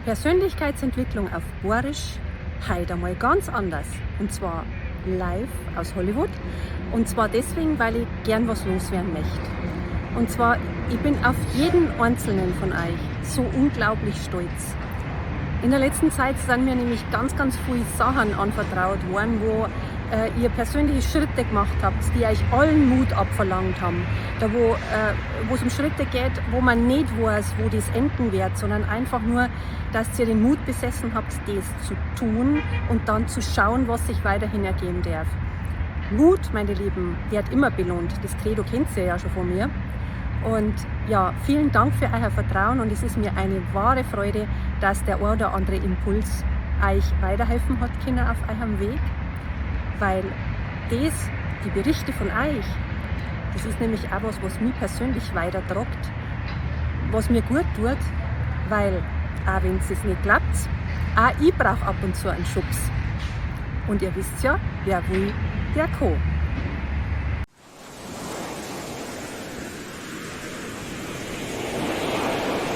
Persönlichkeitsentwicklung auf Borisch, heute einmal ganz anders. Und zwar live aus Hollywood. Und zwar deswegen, weil ich gern was loswerden möchte. Und zwar, ich bin auf jeden einzelnen von euch so unglaublich stolz. In der letzten Zeit sind mir nämlich ganz viele Sachen anvertraut worden, wo ihr persönliche Schritte gemacht habt, die euch allen Mut abverlangt haben. Da wo es um Schritte geht, wo man nicht weiß, wo das enden wird, sondern einfach nur, dass ihr den Mut besessen habt, das zu tun und dann zu schauen, was sich weiterhin ergeben darf. Mut, meine Lieben, wird immer belohnt. Das Credo kennt ihr ja schon von mir. Und ja, vielen Dank für euer Vertrauen und es ist mir eine wahre Freude, dass der ein oder andere Impuls euch weiterhelfen hat können auf eurem Weg, weil die Berichte von euch, das ist nämlich auch was mich persönlich weitertragt, was mir gut tut, weil auch wenn es nicht klappt, auch ich brauche ab und zu einen Schubs. Und ihr wisst ja, wer will, der kann.